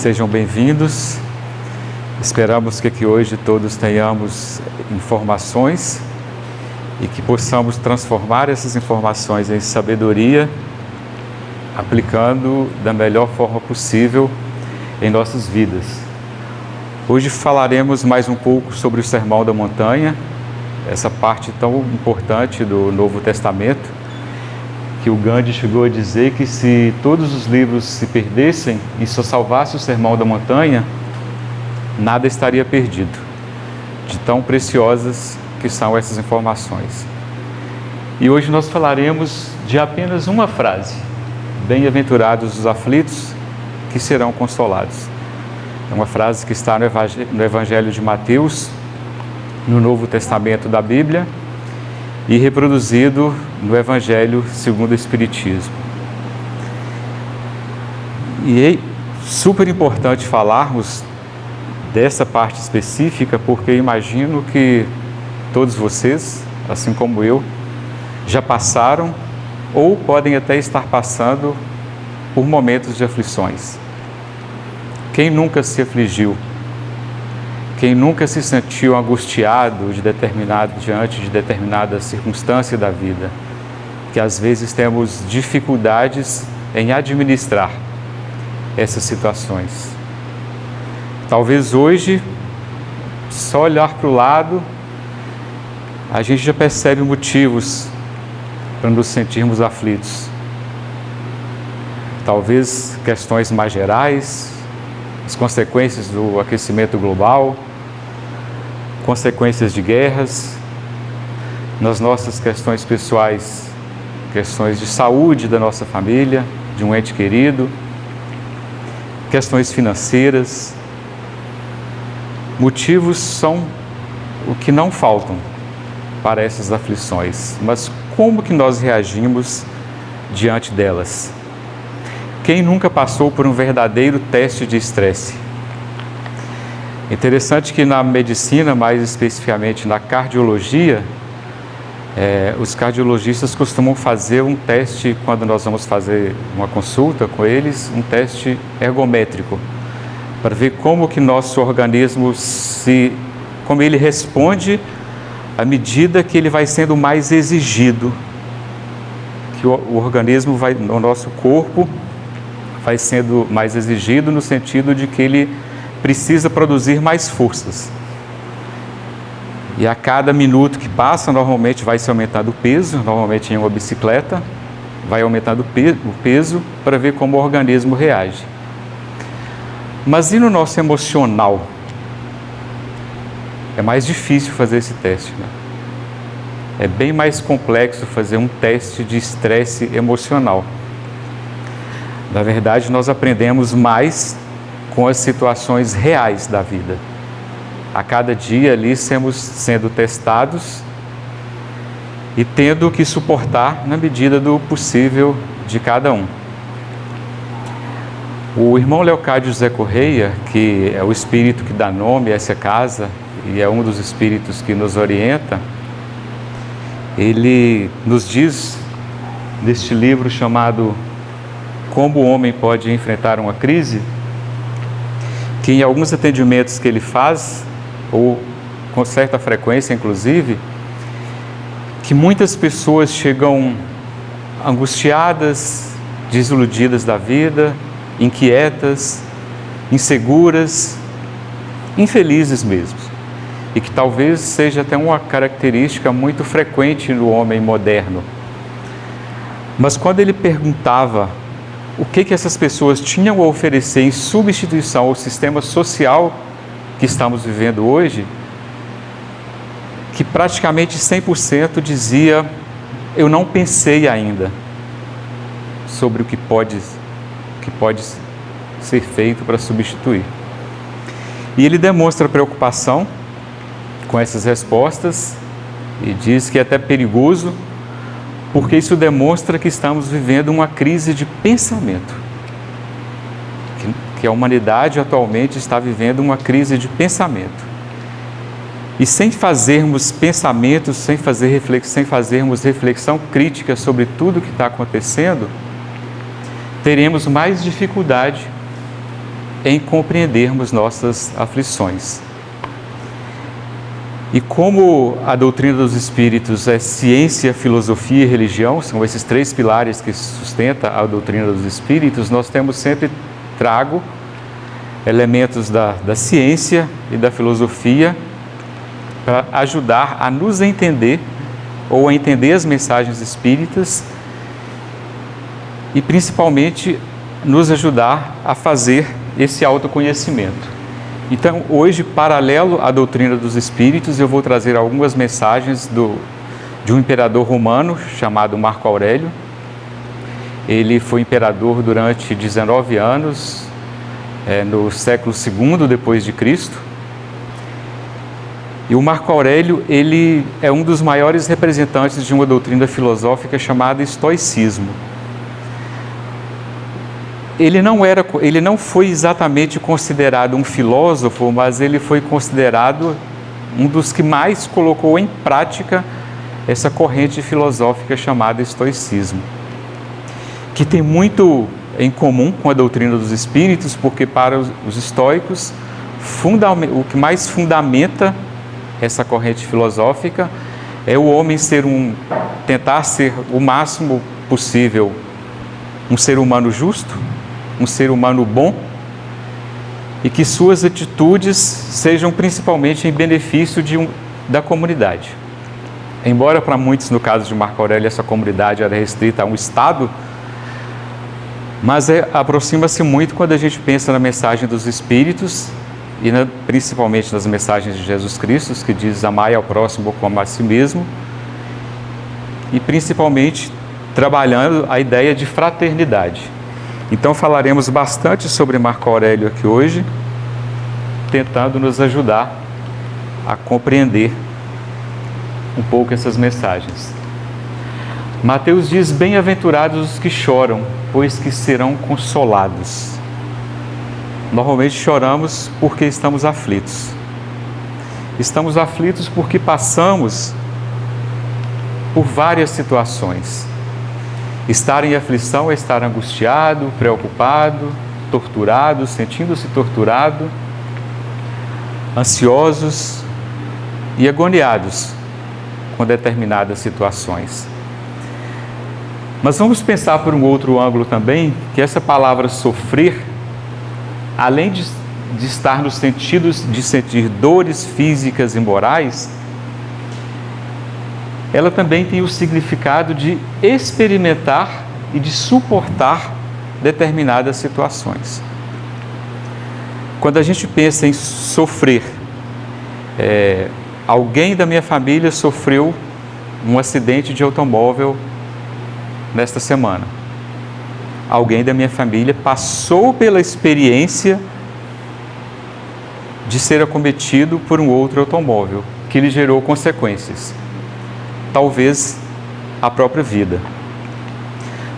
Sejam bem-vindos. Esperamos que aqui hoje todos tenhamos informações e que possamos transformar essas informações em sabedoria, aplicando da melhor forma possível em nossas vidas. Hoje falaremos mais um pouco sobre o Sermão da Montanha, essa parte tão importante do Novo Testamento, que o Gandhi chegou a dizer que se todos os livros se perdessem e só salvasse o Sermão da Montanha, nada estaria perdido, de tão preciosas que são essas informações. E hoje nós falaremos de apenas uma frase: bem-aventurados os aflitos, que serão consolados. É uma frase que está no Evangelho de Mateus, no Novo Testamento da Bíblia, e reproduzido no Evangelho segundo o Espiritismo. E é super importante falarmos dessa parte específica, porque eu imagino que todos vocês, assim como eu, já passaram ou podem até estar passando por momentos de aflições. Quem nunca se afligiu? Quem nunca se sentiu angustiado diante de determinada circunstância da vida, que às vezes temos dificuldades em administrar essas situações? Talvez hoje, só olhar para o lado, a gente já percebe motivos para nos sentirmos aflitos. Talvez questões mais gerais, as consequências do aquecimento global, consequências de guerras, nas nossas questões pessoais, questões de saúde da nossa família, de um ente querido, questões financeiras. Motivos são o que não faltam para essas aflições, mas como que nós reagimos diante delas? Quem nunca passou por um verdadeiro teste de estresse? Interessante que na medicina, mais especificamente na cardiologia, os cardiologistas costumam fazer um teste, quando nós vamos fazer uma consulta com eles, um teste ergométrico, para ver como que nosso organismo como ele responde à medida que ele vai sendo mais exigido, que o organismo o nosso corpo vai sendo mais exigido no sentido de que ele precisa produzir mais forças. E a cada minuto que passa, normalmente vai se aumentando o peso, normalmente em uma bicicleta, vai aumentando o peso para ver como o organismo reage. Mas e no nosso emocional? É mais difícil fazer esse teste, né? É bem mais complexo fazer um teste de estresse emocional. Na verdade, nós aprendemos mais com as situações reais da vida. A cada dia ali sendo testados e tendo que suportar na medida do possível de cada um. O irmão Leocádio José Correia, que é o espírito que dá nome a essa casa e é um dos espíritos que nos orienta, ele nos diz neste livro chamado Como o Homem Pode Enfrentar uma Crise, que em alguns atendimentos que ele faz, ou com certa frequência inclusive, que muitas pessoas chegam angustiadas, desiludidas da vida, inquietas, inseguras, infelizes mesmo, e que talvez seja até uma característica muito frequente no homem moderno. Mas quando ele perguntava o que essas pessoas tinham a oferecer em substituição ao sistema social que estamos vivendo hoje, que praticamente 100% dizia: eu não pensei ainda sobre o que pode ser feito para substituir. E ele demonstra preocupação com essas respostas e diz que é até perigoso, porque isso demonstra que estamos vivendo uma crise de pensamento, que a humanidade atualmente está vivendo uma crise de pensamento. E sem fazermos pensamentos, sem fazermos reflexão crítica sobre tudo o que está acontecendo, teremos mais dificuldade em compreendermos nossas aflições. E como a doutrina dos Espíritos é ciência, filosofia e religião, são esses três pilares que sustentam a doutrina dos Espíritos, nós temos sempre trago elementos da ciência e da filosofia para ajudar a nos entender ou a entender as mensagens espíritas e principalmente nos ajudar a fazer esse autoconhecimento. Então, hoje, paralelo à doutrina dos Espíritos, eu vou trazer algumas mensagens de um imperador romano chamado Marco Aurélio. Ele foi imperador durante 19 anos, no século II depois de Cristo. E o Marco Aurélio, ele é um dos maiores representantes de uma doutrina filosófica chamada estoicismo. Ele não foi exatamente considerado um filósofo, mas ele foi considerado um dos que mais colocou em prática essa corrente filosófica chamada estoicismo, que tem muito em comum com a doutrina dos Espíritos, porque para os estoicos, o que mais fundamenta essa corrente filosófica é o homem tentar ser o máximo possível um ser humano justo, um ser humano bom, e que suas atitudes sejam principalmente em benefício da comunidade. Embora para muitos, no caso de Marco Aurélio, essa comunidade era restrita a um estado, mas aproxima-se muito quando a gente pensa na mensagem dos Espíritos e principalmente nas mensagens de Jesus Cristo, que diz amai ao próximo como a si mesmo, e principalmente trabalhando a ideia de fraternidade. Então falaremos bastante sobre Marco Aurélio aqui hoje, tentando nos ajudar a compreender um pouco essas mensagens. Mateus diz: bem-aventurados os que choram, pois que serão consolados. Normalmente choramos porque estamos aflitos. Estamos aflitos porque passamos por várias situações. Estar em aflição é estar angustiado, preocupado, torturado, sentindo-se torturado, ansiosos e agoniados com determinadas situações. Mas vamos pensar por um outro ângulo também, que essa palavra sofrer, além de estar nos sentidos de sentir dores físicas e morais, ela também tem o significado de experimentar e de suportar determinadas situações. Quando a gente pensa em sofrer, alguém da minha família sofreu um acidente de automóvel nesta semana. Alguém da minha família passou pela experiência de ser acometido por um outro automóvel, que lhe gerou consequências. Talvez a própria vida.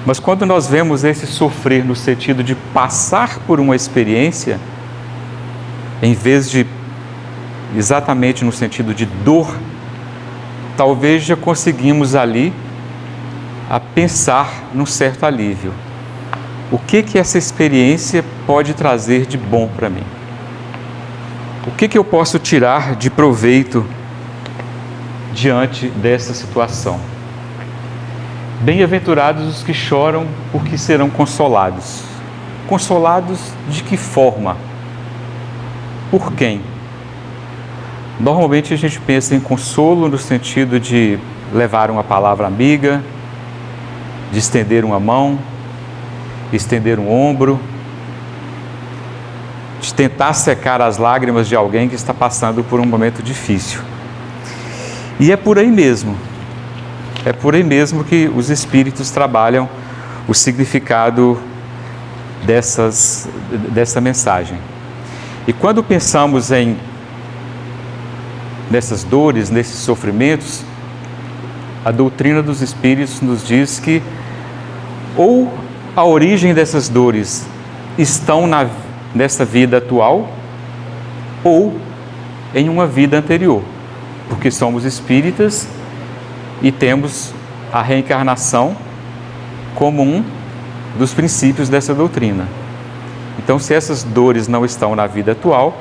Mas quando nós vemos esse sofrer no sentido de passar por uma experiência, em vez de exatamente no sentido de dor, talvez já conseguimos ali a pensar num certo alívio. O que essa experiência pode trazer de bom para mim? O que eu posso tirar de proveito diante dessa situação? Bem-aventurados os que choram, porque serão consolados. Consolados de que forma? Por quem? Normalmente a gente pensa em consolo no sentido de levar uma palavra amiga, de estender uma mão, estender um ombro, de tentar secar as lágrimas de alguém que está passando por um momento difícil. E é por aí mesmo que os Espíritos trabalham o significado dessa mensagem. E quando pensamos nessas dores, nesses sofrimentos, a doutrina dos Espíritos nos diz que ou a origem dessas dores estão nessa vida atual ou em uma vida anterior, porque somos espíritas e temos a reencarnação como um dos princípios dessa doutrina. Então, se essas dores não estão na vida atual,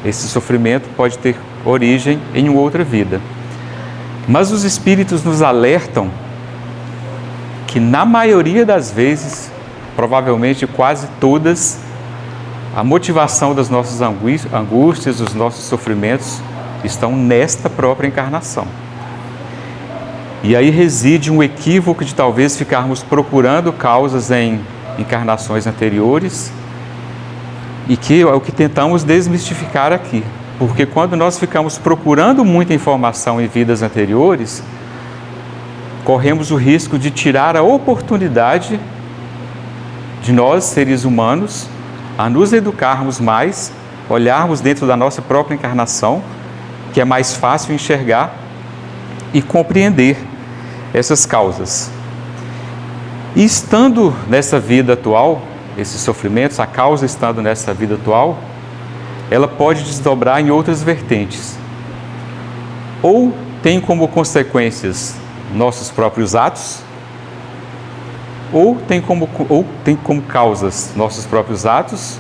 esse sofrimento pode ter origem em uma outra vida. Mas os espíritos nos alertam que, na maioria das vezes, provavelmente quase todas, a motivação das nossas angústias, dos nossos sofrimentos, estão nesta própria encarnação. E aí reside um equívoco de talvez ficarmos procurando causas em encarnações anteriores, e que é o que tentamos desmistificar aqui. Porque quando nós ficamos procurando muita informação em vidas anteriores, corremos o risco de tirar a oportunidade de nós, seres humanos, a nos educarmos mais, olharmos dentro da nossa própria encarnação, que é mais fácil enxergar e compreender essas causas. E estando nessa vida atual, esses sofrimentos, a causa estando nessa vida atual, ela pode desdobrar em outras vertentes. Ou tem como consequências nossos próprios atos, ou tem como causas nossos próprios atos,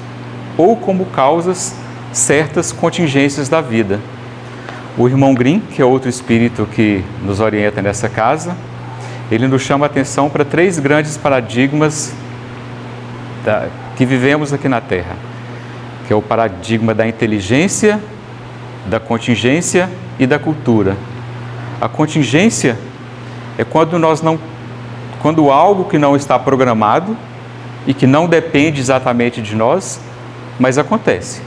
ou como causas certas contingências da vida. O irmão Grimm, que é outro espírito que nos orienta nessa casa, ele nos chama a atenção para 3 grandes paradigmas que vivemos aqui na Terra, que é o paradigma da inteligência, da contingência e da cultura. A contingência é quando algo que não está programado e que não depende exatamente de nós, mas acontece.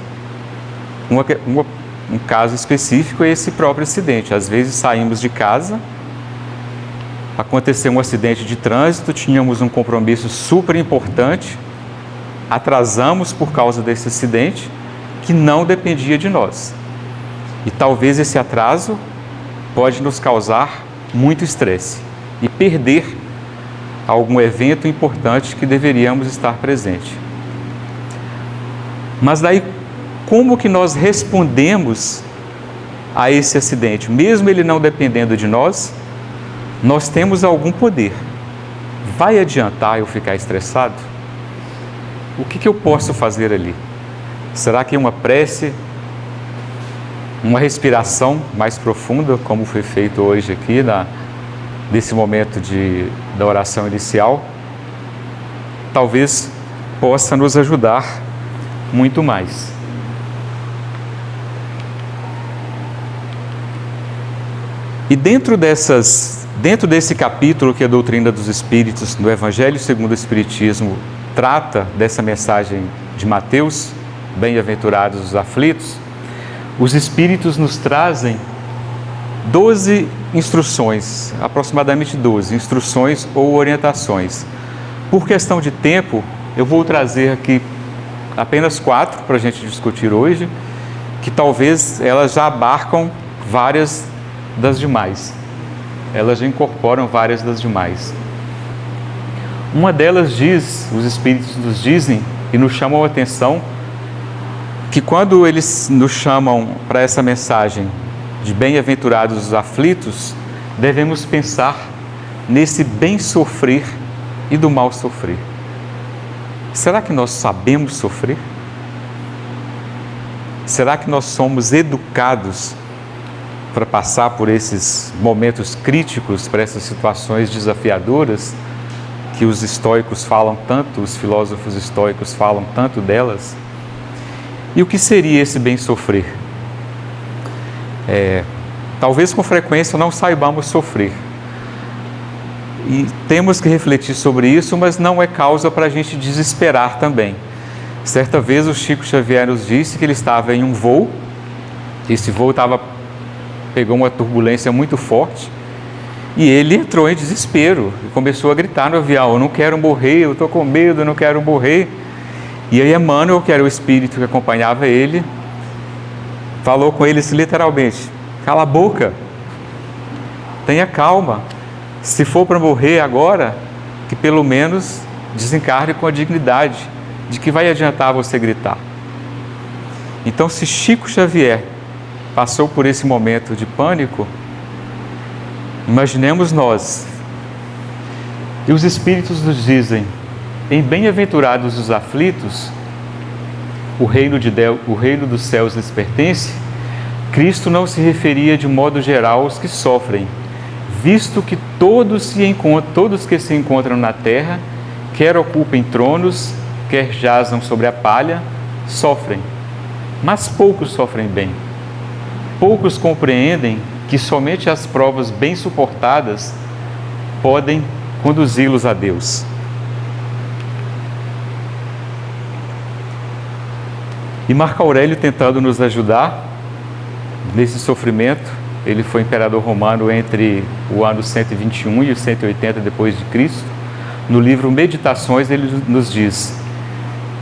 Um caso específico é esse próprio acidente. Às vezes saímos de casa, aconteceu um acidente de trânsito, tínhamos um compromisso super importante, atrasamos por causa desse acidente que não dependia de nós. E talvez esse atraso pode nos causar muito estresse e perder algum evento importante que deveríamos estar presente. Mas daí, como que nós respondemos a esse acidente? Mesmo ele não dependendo de nós, nós temos algum poder. Vai adiantar eu ficar estressado? O que eu posso fazer ali? Será que uma prece, uma respiração mais profunda, como foi feito hoje aqui, nesse momento da oração inicial, talvez possa nos ajudar muito mais. E dentro desse capítulo que é a doutrina dos Espíritos, no Evangelho segundo o Espiritismo, trata dessa mensagem de Mateus, bem-aventurados os aflitos, os Espíritos nos trazem 12 instruções, aproximadamente 12 instruções ou orientações. Por questão de tempo, eu vou trazer aqui apenas 4 para a gente discutir hoje, que talvez elas já abarcam várias das demais. Elas já incorporam várias das demais. Uma delas diz, os Espíritos nos dizem e nos chamam a atenção, que quando eles nos chamam para essa mensagem de bem-aventurados os aflitos, devemos pensar nesse bem sofrer e do mal sofrer. Será que nós sabemos sofrer? Será que nós somos educados para passar por esses momentos críticos, para essas situações desafiadoras que os estoicos falam tanto, os filósofos estoicos falam tanto delas? E o que seria esse bem sofrer? Talvez com frequência não saibamos sofrer. E temos que refletir sobre isso, mas não é causa para a gente desesperar também. Certa vez o Chico Xavier nos disse que ele estava em um voo, esse voo pegou uma turbulência muito forte, e ele entrou em desespero e começou a gritar no avião: eu não quero morrer, eu estou com medo, eu não quero morrer. E aí Emmanuel, que era o espírito que acompanhava ele, falou com ele literalmente: cala a boca, tenha calma, se for para morrer agora, que pelo menos desencarne com a dignidade, de que vai adiantar você gritar. Então, se Chico Xavier passou por esse momento de pânico, imaginemos nós. E os Espíritos nos dizem em bem-aventurados os aflitos, o reino dos céus lhes pertence, Cristo não se referia de modo geral aos que sofrem, visto que todos que se encontram na terra, quer ocupem tronos, quer jazam sobre a palha, sofrem. Mas poucos sofrem bem. Poucos compreendem que somente as provas bem suportadas podem conduzi-los a Deus. E Marco Aurélio, tentando nos ajudar nesse sofrimento, ele foi imperador romano entre o ano 121 e o 180 depois de Cristo. No livro Meditações, ele nos diz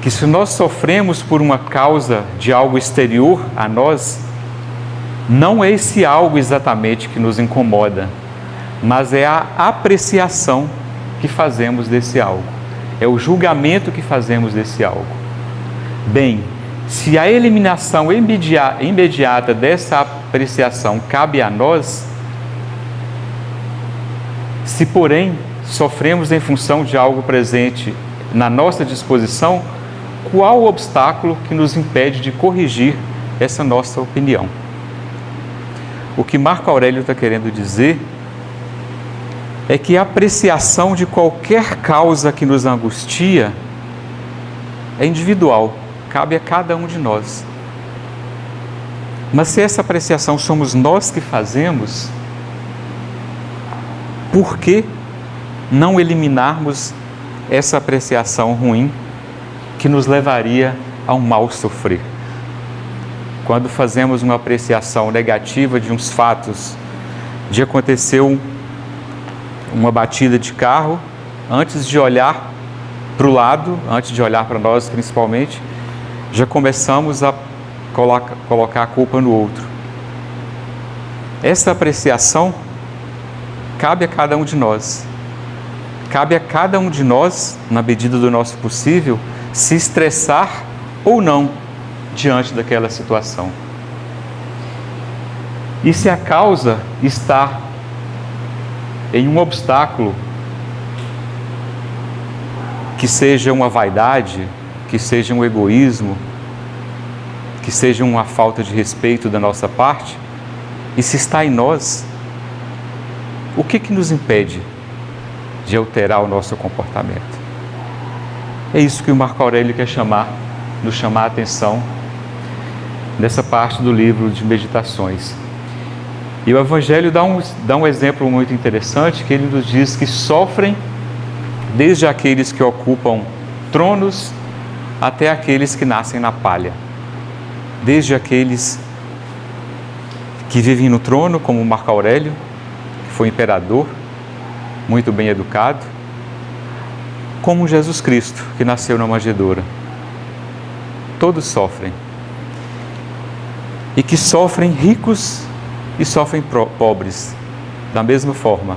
que se nós sofremos por uma causa de algo exterior a nós, não é esse algo exatamente que nos incomoda, mas é a apreciação que fazemos desse algo, é o julgamento que fazemos desse algo. Bem, se a eliminação imediata dessa apreciação cabe a nós, se porém sofremos em função de algo presente na nossa disposição, qual o obstáculo que nos impede de corrigir essa nossa opinião? O que Marco Aurélio está querendo dizer é que a apreciação de qualquer causa que nos angustia é individual, cabe a cada um de nós. Mas se essa apreciação somos nós que fazemos, por que não eliminarmos essa apreciação ruim que nos levaria a um mal sofrer? Quando fazemos uma apreciação negativa de uns fatos, de aconteceu uma batida de carro, antes de olhar para o lado, antes de olhar para nós principalmente, já começamos a colocar a culpa no outro. Essa apreciação cabe a cada um de nós. Cabe a cada um de nós, na medida do nosso possível, se estressar ou não diante daquela situação. E se a causa está em um obstáculo, que seja uma vaidade, que seja um egoísmo, que seja uma falta de respeito da nossa parte, e se está em nós, o que nos impede de alterar o nosso comportamento? É isso que o Marco Aurélio quer nos chamar a atenção nessa parte do livro de Meditações. E o Evangelho dá um exemplo muito interessante, que ele nos diz que sofrem desde aqueles que ocupam tronos até aqueles que nascem na palha. Desde aqueles que vivem no trono, como Marco Aurélio, que foi imperador, muito bem educado, como Jesus Cristo, que nasceu na manjedoura. Todos sofrem. E que sofrem ricos e sofrem pobres, da mesma forma.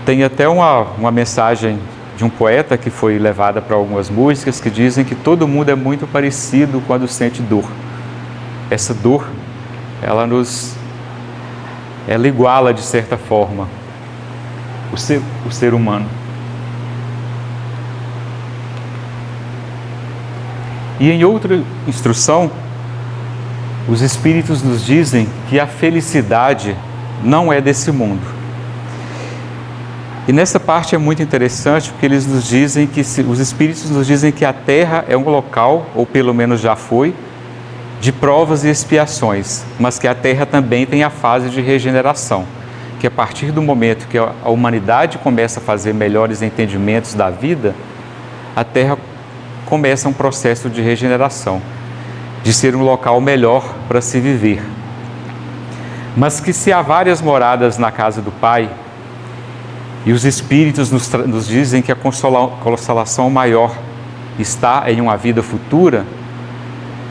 Tem até uma mensagem de um poeta que foi levada para algumas músicas, que dizem que todo mundo é muito parecido quando sente dor. Essa dor, ela iguala de certa forma o ser humano. E em outra instrução, os Espíritos nos dizem que a felicidade não é desse mundo. E nessa parte é muito interessante, porque eles nos dizem os Espíritos nos dizem que a Terra é um local, ou pelo menos já foi, de provas e expiações, mas que a Terra também tem a fase de regeneração, que a partir do momento que a humanidade começa a fazer melhores entendimentos da vida, a Terra começa um processo de regeneração, de ser um local melhor para se viver. Mas que se há várias moradas na casa do Pai, e os Espíritos nos dizem que a consolação maior está em uma vida futura,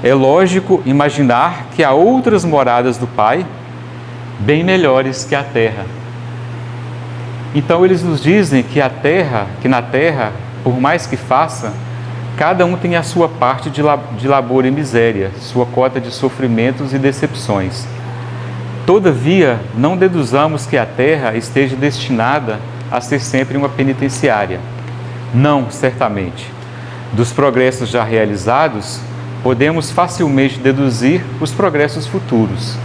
é lógico imaginar que há outras moradas do Pai bem melhores que a Terra. Então eles nos dizem que na Terra, por mais que faça, cada um tem a sua parte de labor e miséria, sua cota de sofrimentos e decepções. Todavia, não deduzamos que a Terra esteja destinada a ser sempre uma penitenciária. Não, certamente. Dos progressos já realizados, podemos facilmente deduzir os progressos futuros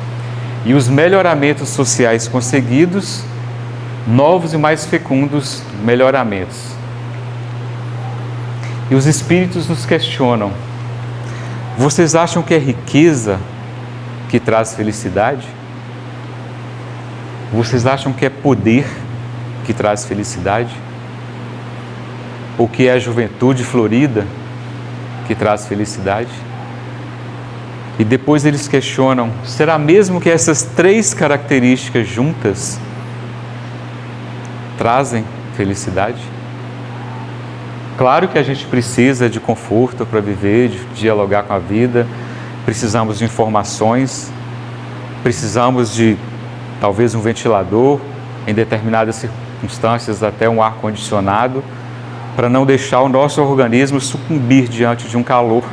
e os melhoramentos sociais conseguidos, novos e mais fecundos melhoramentos. E os espíritos nos questionam: vocês acham que é riqueza que traz felicidade? Vocês acham que é poder que traz felicidade? Ou que é a juventude florida que traz felicidade? E depois eles questionam: será mesmo que essas três características juntas trazem felicidade? Claro que a gente precisa de conforto para viver, de dialogar com a vida, precisamos de informações, precisamos de talvez um ventilador, em determinadas circunstâncias até um ar-condicionado, para não deixar o nosso organismo sucumbir diante de um calor.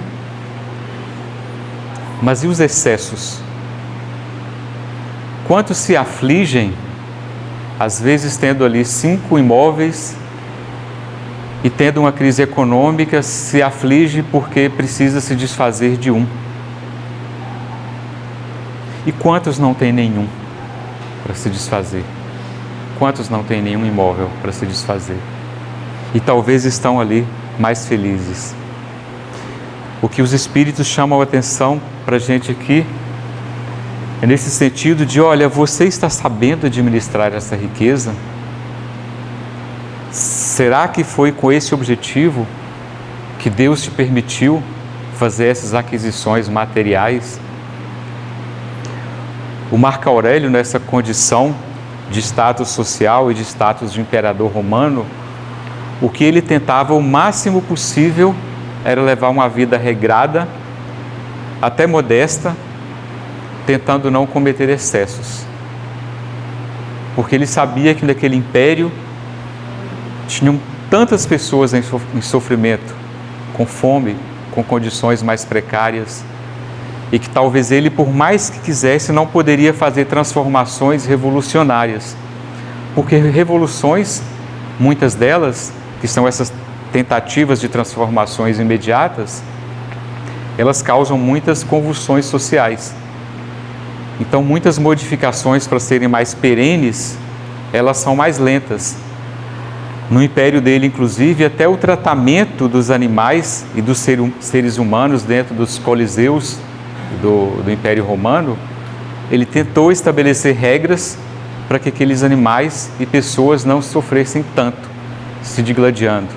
Mas e os excessos? Quantos se afligem, às vezes tendo ali 5 imóveis e tendo uma crise econômica, se aflige porque precisa se desfazer de um? E quantos não têm nenhum para se desfazer? Quantos não têm nenhum imóvel para se desfazer? E talvez estão ali mais felizes. O que os espíritos chamam a atenção para a gente aqui é nesse sentido de: olha, você está sabendo administrar essa riqueza? Será que foi com esse objetivo que Deus te permitiu fazer essas aquisições materiais? O Marco Aurélio, nessa condição de status social e de status de imperador romano, o que ele tentava o máximo possível era levar uma vida regrada, até modesta, tentando não cometer excessos. Porque ele sabia que naquele império tinham tantas pessoas em sofrimento, com fome, com condições mais precárias, e que talvez ele, por mais que quisesse, não poderia fazer transformações revolucionárias. Porque revoluções, muitas delas, que são essas tentativas de transformações imediatas, elas causam muitas convulsões sociais. Então, muitas modificações, para serem mais perenes, elas são mais lentas. No império dele, inclusive, até o tratamento dos animais e dos seres humanos dentro dos coliseus do Império Romano, ele tentou estabelecer regras para que aqueles animais e pessoas não sofressem tanto, se digladiando.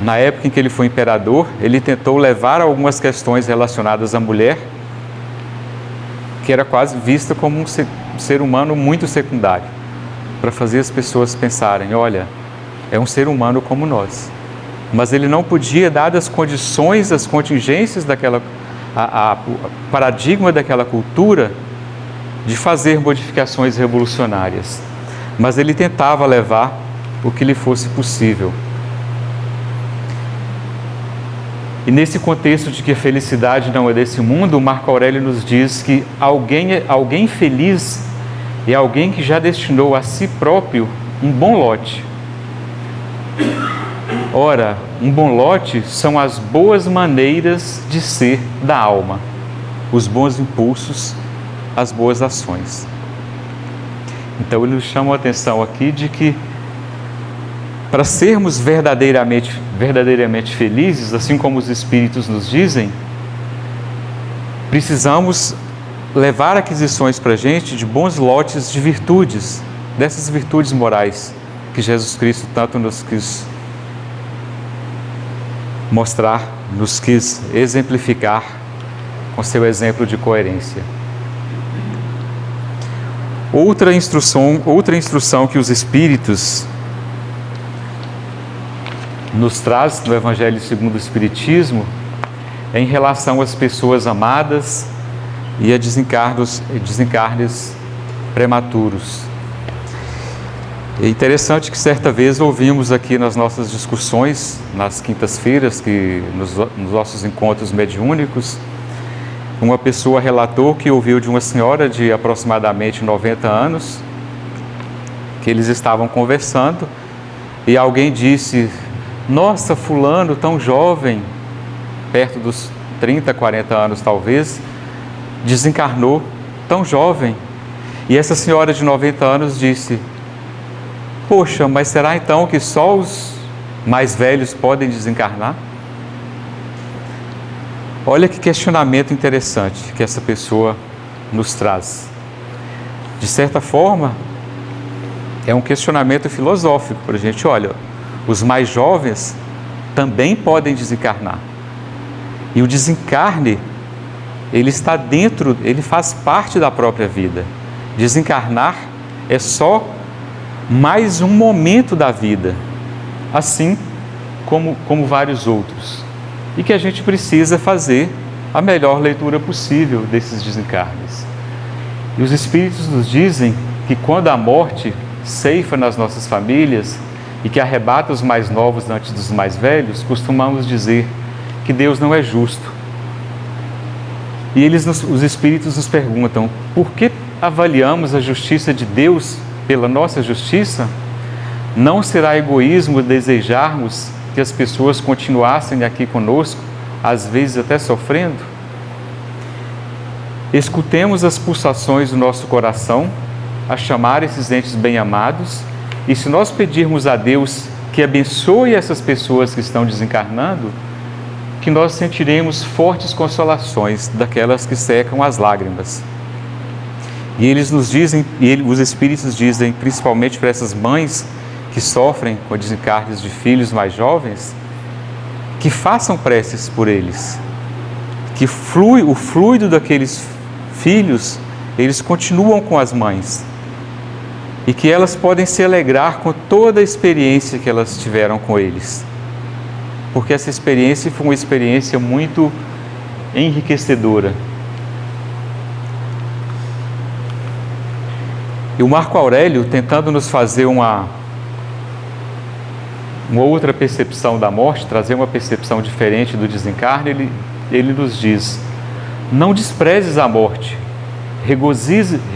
Na época em que ele foi imperador, ele tentou levar algumas questões relacionadas à mulher, que era quase vista como um ser humano muito secundário, para fazer as pessoas pensarem: olha, é um ser humano como nós. Mas ele não podia, dadas as condições, as contingências daquela, o paradigma daquela cultura, de fazer modificações revolucionárias. Mas ele tentava levar o que lhe fosse possível. E nesse contexto de que a felicidade não é desse mundo, o Marco Aurélio nos diz que alguém feliz é alguém que já destinou a si próprio um bom lote. Ora, um bom lote são as boas maneiras de ser da alma, os bons impulsos, as boas ações. Então ele nos chama a atenção aqui de que, para sermos verdadeiramente felizes, assim como os Espíritos nos dizem, precisamos levar aquisições para a gente de bons lotes de virtudes, dessas virtudes morais que Jesus Cristo tanto nos quis mostrar, nos quis exemplificar com seu exemplo de coerência. Outra instrução que os Espíritos nos traz no Evangelho segundo o Espiritismo é em relação às pessoas amadas e a desencarnes prematuros. É interessante que certa vez ouvimos aqui nas nossas discussões, nas quintas-feiras, nos nossos encontros mediúnicos, uma pessoa relatou que ouviu de uma senhora de aproximadamente 90 anos, que eles estavam conversando e alguém disse: nossa, fulano tão jovem, perto dos 30, 40 anos talvez, desencarnou tão jovem. E essa senhora de 90 anos disse: poxa, mas será então que só os mais velhos podem desencarnar? Olha que questionamento interessante que essa pessoa nos traz. De certa forma, é um questionamento filosófico para a gente. Olha, os mais jovens também podem desencarnar. E o desencarne, ele está dentro, ele faz parte da própria vida. Desencarnar é só mais um momento da vida, assim como vários outros. E que a gente precisa fazer a melhor leitura possível desses desencarnes. E os Espíritos nos dizem que quando a morte ceifa nas nossas famílias e que arrebata os mais novos antes dos mais velhos, costumamos dizer que Deus não é justo. E os Espíritos nos perguntam: por que avaliamos a justiça de Deus pela nossa justiça? Não será egoísmo desejarmos que as pessoas continuassem aqui conosco, às vezes até sofrendo? Escutemos as pulsações do nosso coração a chamar esses entes bem-amados, e se nós pedirmos a Deus que abençoe essas pessoas que estão desencarnando, que nós sentiremos fortes consolações daquelas que secam as lágrimas. E eles nos dizem, os Espíritos dizem, principalmente para essas mães que sofrem com desencarnes de filhos mais jovens, que façam preces por eles, que o fluido daqueles filhos, eles continuam com as mães, e que elas podem se alegrar com toda a experiência que elas tiveram com eles, porque essa experiência foi uma experiência muito enriquecedora. E o Marco Aurélio, tentando nos fazer uma outra percepção da morte, trazer uma percepção diferente do desencarne, ele nos diz: não desprezes a morte,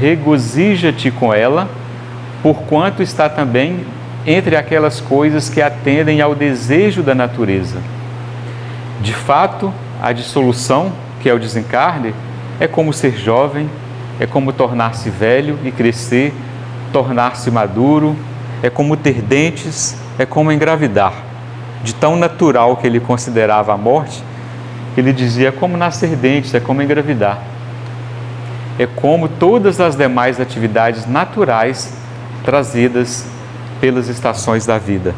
regozija-te com ela, porquanto está também entre aquelas coisas que atendem ao desejo da natureza. De fato, a dissolução, que é o desencarne, é como ser jovem, é como tornar-se velho e crescer, tornar-se maduro, é como ter dentes, é como engravidar. De tão natural que ele considerava a morte, ele dizia: é como nascer dentes, é como engravidar. É como todas as demais atividades naturais trazidas pelas estações da vida.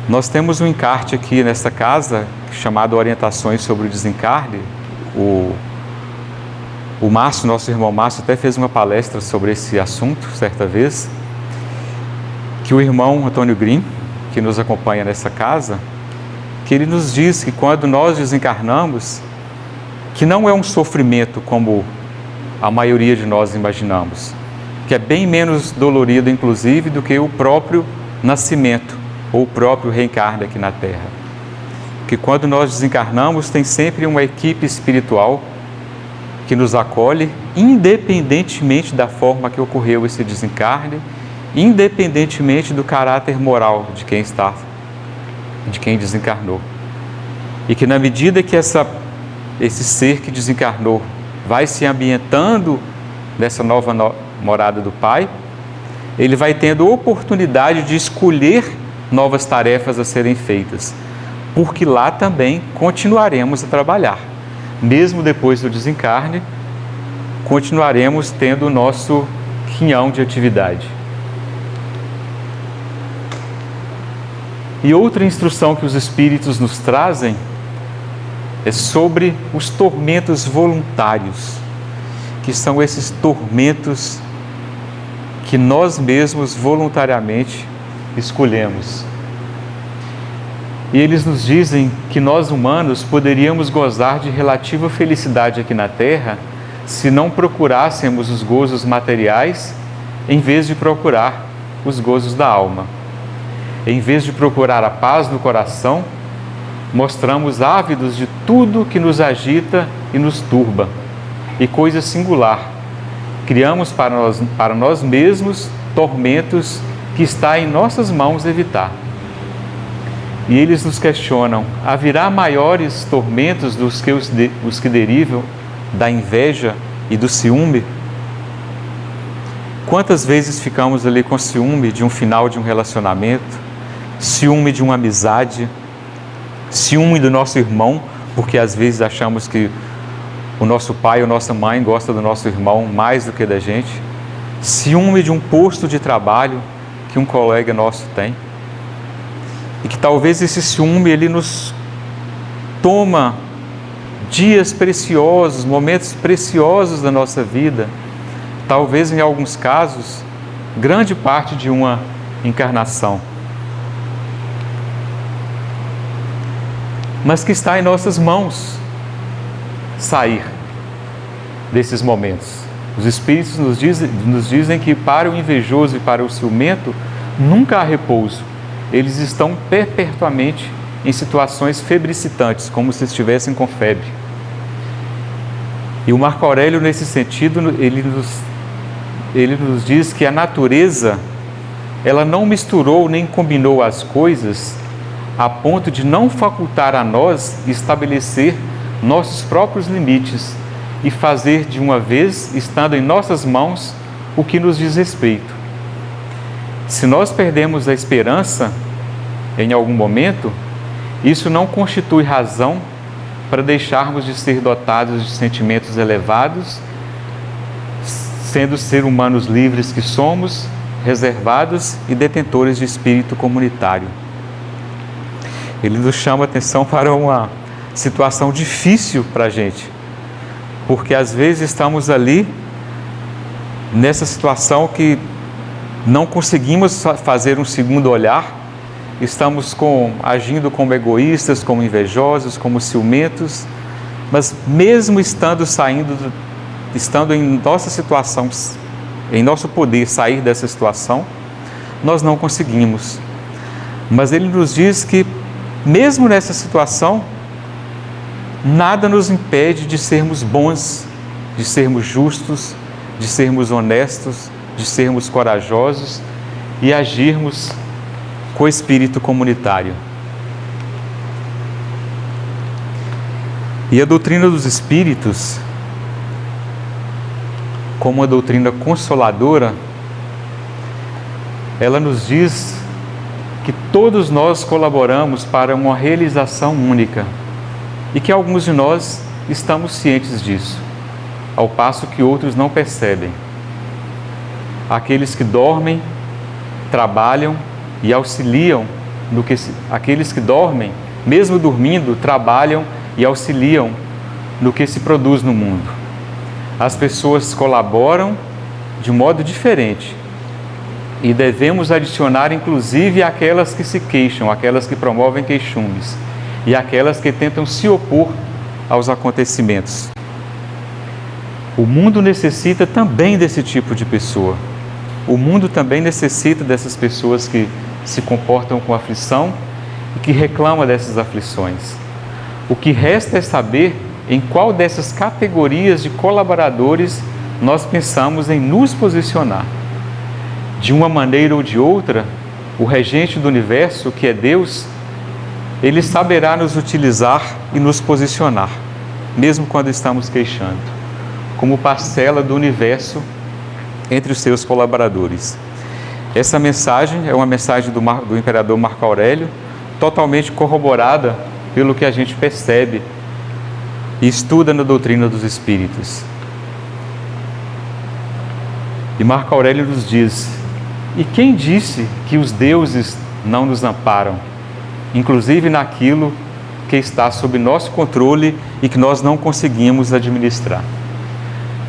Nós temos um encarte aqui nesta casa, chamado Orientações sobre o Desencarne. O Márcio, nosso irmão Márcio, até fez uma palestra sobre esse assunto, certa vez, que o irmão Antônio Grimm, que nos acompanha nessa casa, que ele nos diz que quando nós desencarnamos, que não é um sofrimento como a maioria de nós imaginamos, que é bem menos dolorido, inclusive, do que o próprio nascimento ou o próprio reencarne aqui na Terra. Que quando nós desencarnamos, tem sempre uma equipe espiritual que nos acolhe, independentemente da forma que ocorreu esse desencarne, independentemente do caráter moral de quem desencarnou. E que na medida que esse ser que desencarnou vai se ambientando nessa nova morada do Pai, ele vai tendo oportunidade de escolher novas tarefas a serem feitas, porque lá também continuaremos a trabalhar. Mesmo depois do desencarne, continuaremos tendo o nosso quinhão de atividade. E outra instrução que os Espíritos nos trazem é sobre os tormentos voluntários, que são esses tormentos que nós mesmos voluntariamente escolhemos. E eles nos dizem que nós humanos poderíamos gozar de relativa felicidade aqui na Terra se não procurássemos os gozos materiais em vez de procurar os gozos da alma. Em vez de procurar a paz do coração, mostramos ávidos de tudo que nos agita e nos turba. E coisa singular, criamos para nós mesmos tormentos que está em nossas mãos evitar. E eles nos questionam: haverá maiores tormentos dos que os que derivam da inveja e do ciúme? Quantas vezes ficamos ali com ciúme de um final de um relacionamento, ciúme de uma amizade, ciúme do nosso irmão, porque às vezes achamos que o nosso pai ou nossa mãe gosta do nosso irmão mais do que da gente, ciúme de um posto de trabalho que um colega nosso tem, e que talvez esse ciúme ele nos toma dias preciosos, momentos preciosos da nossa vida, talvez em alguns casos, grande parte de uma encarnação. Mas que está em nossas mãos sair desses momentos. Os Espíritos nos dizem que para o invejoso e para o ciumento nunca há repouso. Eles estão perpetuamente em situações febricitantes, como se estivessem com febre. E o Marco Aurélio, nesse sentido, ele nos diz que a natureza, ela não misturou nem combinou as coisas a ponto de não facultar a nós estabelecer nossos próprios limites e fazer de uma vez, estando em nossas mãos, o que nos diz respeito. Se nós perdemos a esperança em algum momento, isso não constitui razão para deixarmos de ser dotados de sentimentos elevados, sendo ser humanos livres que somos, reservados e detentores de espírito comunitário. Ele nos chama a atenção para uma situação difícil para a gente, porque às vezes estamos ali nessa situação que não conseguimos fazer um segundo olhar, estamos agindo como egoístas, como invejosos, como ciumentos, mas mesmo estando em nossa situação, em nosso poder sair dessa situação, nós não conseguimos. Mas ele nos diz que mesmo nessa situação, nada nos impede de sermos bons, de sermos justos, de sermos honestos, de sermos corajosos e agirmos com o espírito comunitário. E a doutrina dos espíritos, como uma doutrina consoladora, ela nos diz que todos nós colaboramos para uma realização única e que alguns de nós estamos cientes disso, ao passo que outros não percebem. Aqueles que dormem, trabalham e auxiliam aqueles que dormem, mesmo dormindo, trabalham e auxiliam no que se produz no mundo. As pessoas colaboram de modo diferente. E devemos adicionar, inclusive, aquelas que se queixam, aquelas que promovem queixumes e aquelas que tentam se opor aos acontecimentos. O mundo necessita também desse tipo de pessoa. O mundo também necessita dessas pessoas que se comportam com aflição e que reclamam dessas aflições. O que resta é saber em qual dessas categorias de colaboradores nós pensamos em nos posicionar. De uma maneira ou de outra, o regente do universo, que é Deus, ele saberá nos utilizar e nos posicionar, mesmo quando estamos queixando, como parcela do universo entre os seus colaboradores. Essa mensagem é uma mensagem do imperador Marco Aurélio, totalmente corroborada pelo que a gente percebe e estuda na doutrina dos espíritos. E Marco Aurélio nos diz: e quem disse que os deuses não nos amparam, inclusive naquilo que está sob nosso controle e que nós não conseguimos administrar?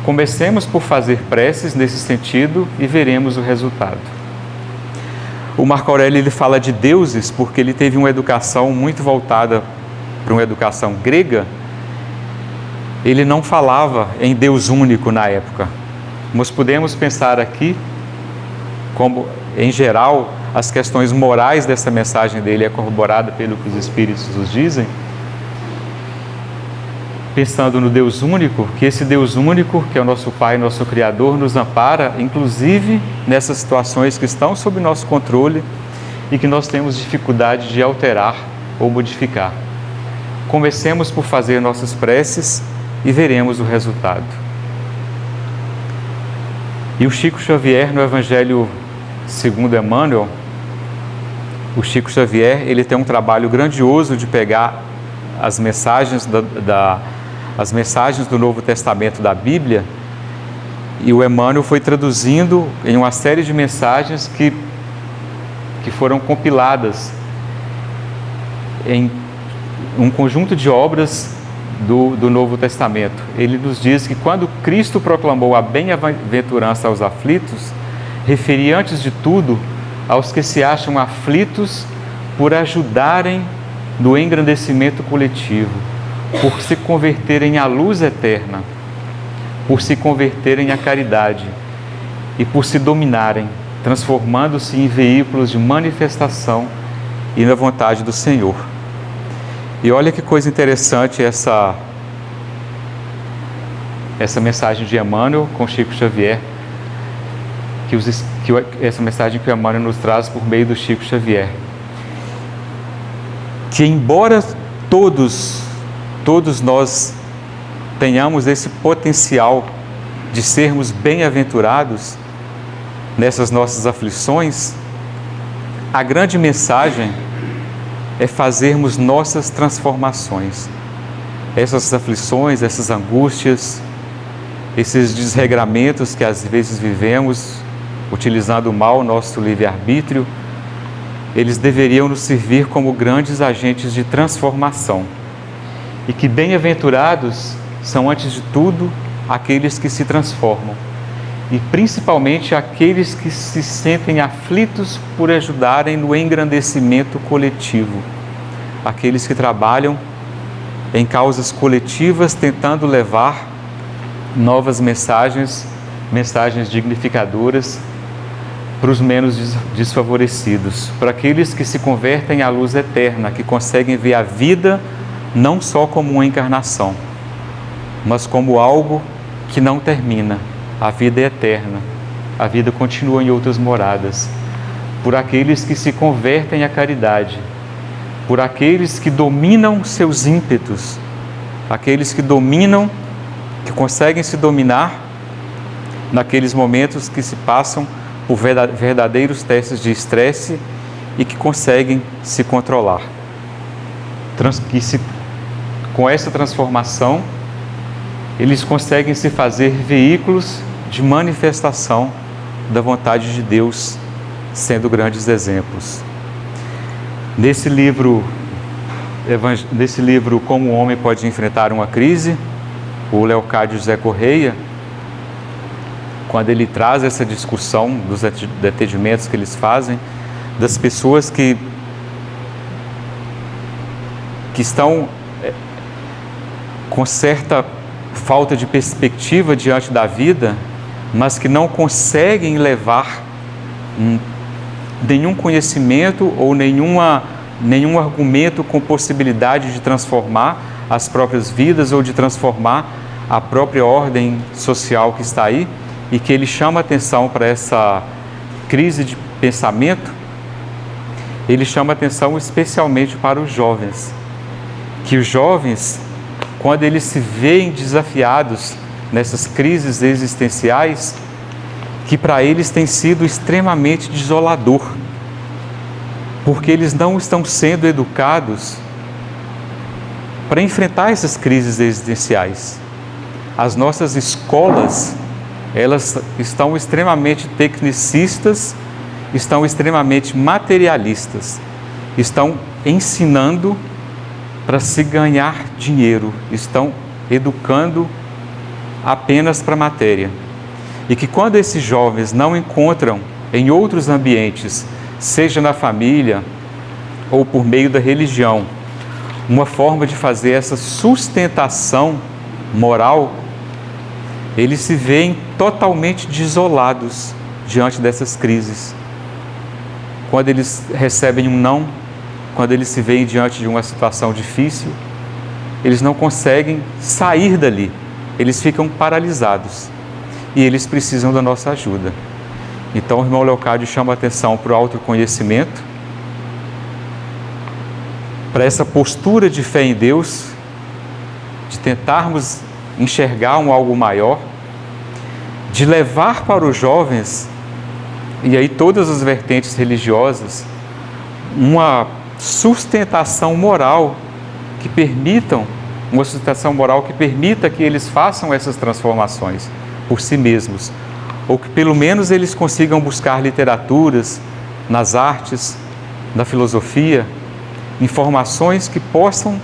Comecemos por fazer preces nesse sentido e veremos o resultado. O Marco Aurélio ele fala de deuses porque ele teve uma educação muito voltada para uma educação grega. Ele não falava em Deus único na época. Nós podemos pensar aqui como, em geral, as questões morais dessa mensagem dele é corroborada pelo que os Espíritos nos dizem. pensando no Deus único, que esse Deus único, que é o nosso Pai, nosso Criador, nos ampara, inclusive nessas situações que estão sob nosso controle e que nós temos dificuldade de alterar ou modificar. Comecemos por fazer nossas preces e veremos o resultado. E o Chico Xavier, no Evangelho segundo Emmanuel, o Chico Xavier, ele tem um trabalho grandioso de pegar as mensagens as mensagens do Novo Testamento da Bíblia, e o Emmanuel foi traduzindo em uma série de mensagens que foram compiladas em um conjunto de obras do Novo Testamento. Ele nos diz que quando Cristo proclamou a bem-aventurança aos aflitos, referia antes de tudo aos que se acham aflitos por ajudarem no engrandecimento coletivo, por se converterem à luz eterna, por se converterem à caridade e por se dominarem, transformando-se em veículos de manifestação e na vontade do Senhor. E olha que coisa interessante essa mensagem de Emmanuel com Chico Xavier, essa mensagem que o Emmanuel nos traz por meio do Chico Xavier. Que embora todos nós tenhamos esse potencial de sermos bem-aventurados nessas nossas aflições, a grande mensagem é fazermos nossas transformações. Essas aflições, essas angústias, esses desregramentos que às vezes vivemos, utilizando mal o nosso livre-arbítrio, eles deveriam nos servir como grandes agentes de transformação. E que bem-aventurados são, antes de tudo, aqueles que se transformam. E principalmente aqueles que se sentem aflitos por ajudarem no engrandecimento coletivo. Aqueles que trabalham em causas coletivas, tentando levar novas mensagens dignificadoras para os menos desfavorecidos, para aqueles que se convertem à luz eterna, que conseguem ver a vida não só como uma encarnação, mas como algo que não termina. A vida é eterna, a vida continua em outras moradas. Por aqueles que se convertem à caridade, por aqueles que dominam seus ímpetos, aqueles que conseguem se dominar naqueles momentos que se passam por verdadeiros testes de estresse e que conseguem se controlar. Com essa transformação, eles conseguem se fazer veículos de manifestação da vontade de Deus, sendo grandes exemplos. Nesse livro, Como o Homem Pode Enfrentar uma Crise, o Leocádio José Correia, quando ele traz essa discussão dos atendimentos que eles fazem, das pessoas que estão com certa falta de perspectiva diante da vida, mas que não conseguem levar nenhum conhecimento ou nenhum argumento com possibilidade de transformar as próprias vidas ou de transformar a própria ordem social que está aí, e que ele chama atenção para essa crise de pensamento. Ele chama atenção especialmente para os jovens, que os jovens, quando eles se veem desafiados nessas crises existenciais, que para eles tem sido extremamente desolador, porque eles não estão sendo educados para enfrentar essas crises existenciais. As nossas escolas, elas estão extremamente tecnicistas, estão extremamente materialistas, estão ensinando para se ganhar dinheiro, estão educando apenas para a matéria. E que quando esses jovens não encontram em outros ambientes, seja na família ou por meio da religião, uma forma de fazer essa sustentação moral, eles se veem totalmente desolados diante dessas crises. Quando eles recebem um não, quando eles se veem diante de uma situação difícil, eles não conseguem sair dali, eles ficam paralisados e eles precisam da nossa ajuda. Então o irmão Leocádio chama a atenção para o autoconhecimento, para essa postura de fé em Deus, de tentarmos enxergar um algo maior, de levar para os jovens, e aí todas as vertentes religiosas, uma sustentação moral que permitam, uma sustentação moral que permita que eles façam essas transformações por si mesmos, ou que pelo menos eles consigam buscar literaturas, nas artes, na filosofia, informações que possam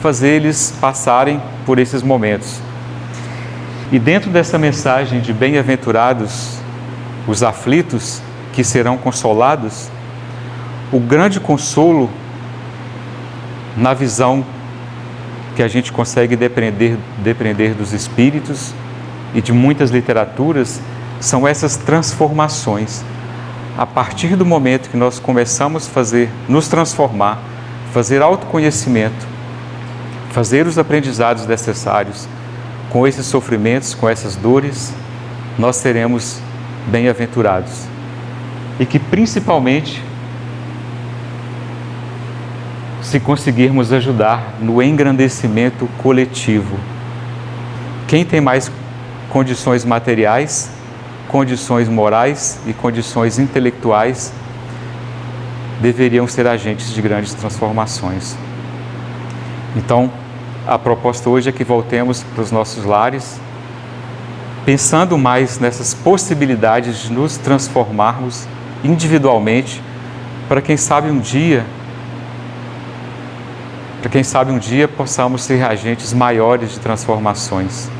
fazer eles passarem por esses momentos. E dentro dessa mensagem de bem-aventurados os aflitos, que serão consolados, o grande consolo, na visão que a gente consegue depender dos Espíritos e de muitas literaturas, são essas transformações. A partir do momento que nós começamos a nos transformar, fazer autoconhecimento, fazer os aprendizados necessários com esses sofrimentos, com essas dores, nós seremos bem-aventurados. E que principalmente, se conseguirmos ajudar no engrandecimento coletivo. Quem tem mais condições materiais, condições morais e condições intelectuais, deveriam ser agentes de grandes transformações. Então, a proposta hoje é que voltemos para os nossos lares, pensando mais nessas possibilidades de nos transformarmos individualmente, para quem sabe um dia possamos ser agentes maiores de transformações.